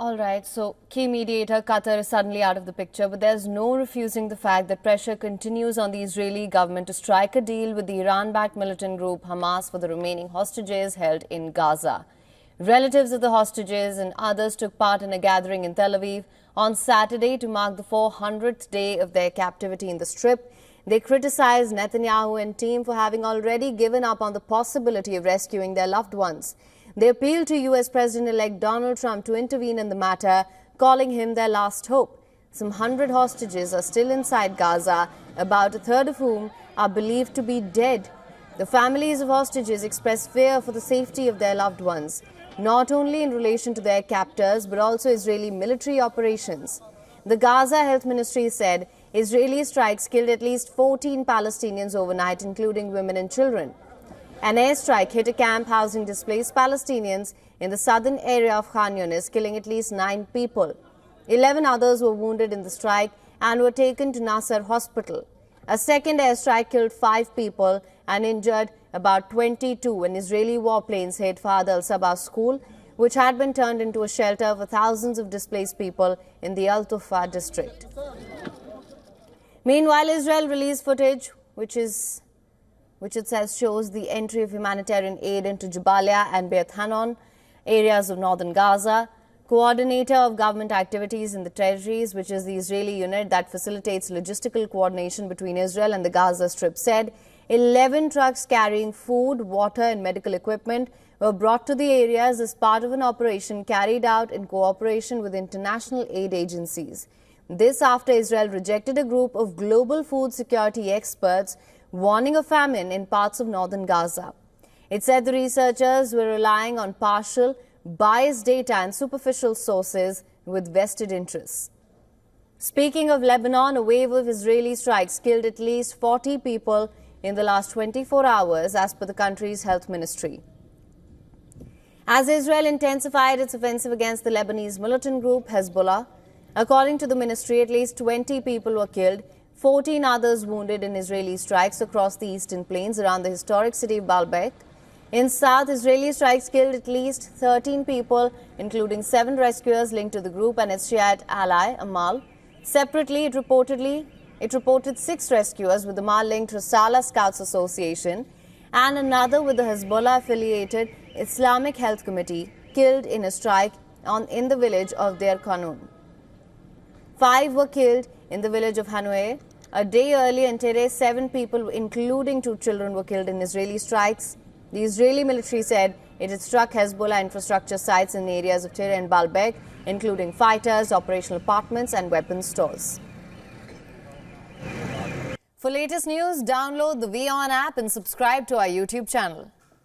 All right, so key mediator Qatar is suddenly out of the picture, but there's no refusing the fact that pressure continues on the Israeli government to strike a deal with the Iran-backed militant group Hamas for the remaining hostages held in Gaza. Relatives of the hostages and others took part in a gathering in Tel Aviv on Saturday to mark the 400th day of their captivity in the Strip. They criticized Netanyahu and team for having already given up on the possibility of rescuing their loved ones. They appealed to U.S. President-elect Donald Trump to intervene in the matter, calling him their last hope. Some 100 hostages are still inside Gaza, about a third of whom are believed to be dead. The families of hostages expressed fear for the safety of their loved ones, not only in relation to their captors, but also Israeli military operations. The Gaza Health Ministry said Israeli strikes killed at least 14 Palestinians overnight, including women and children. An airstrike hit a camp housing displaced Palestinians in the southern area of Khan Yunis, killing at least 9 people. 11 others were wounded in the strike and were taken to Nasser Hospital. A second airstrike killed 5 people and injured about 22 when Israeli warplanes hit Fahd al-Sabah school, which had been turned into a shelter for thousands of displaced people in the Al-Tufa district. Meanwhile, Israel released footage which it says shows the entry of humanitarian aid into Jabalia and Beit Hannon, areas of northern Gaza. Coordinator of government activities in the territories, which is the Israeli unit that facilitates logistical coordination between Israel and the Gaza Strip, said 11 trucks carrying food, water and medical equipment were brought to the areas as part of an operation carried out in cooperation with international aid agencies. This after Israel rejected a group of global food security experts warning of famine in parts of northern Gaza. It said the researchers were relying on partial, biased data and superficial sources with vested interests. Speaking of Lebanon, a wave of Israeli strikes killed at least 40 people in the last 24 hours, as per the country's health ministry. As Israel intensified its offensive against the Lebanese militant group Hezbollah, according to the ministry, at least 20 people were killed, 14 others wounded in Israeli strikes across the eastern plains around the historic city of Baalbek. In south, Israeli strikes killed at least 13 people, including 7 rescuers linked to the group and its Shiite ally, Amal. Separately, it reported 6 rescuers with Amal linked to Salah Scouts Association and another with the Hezbollah-affiliated Islamic Health Committee, killed in a strike in the village of Deir Qanun. 5 were killed in the village of Hanoué. A day earlier in Tere, 7 people, including 2 children, were killed in Israeli strikes. The Israeli military said it had struck Hezbollah infrastructure sites in the areas of Tere and Baalbek, including fighters, operational apartments and weapons stores. For latest news, download the WION app and subscribe to our YouTube channel.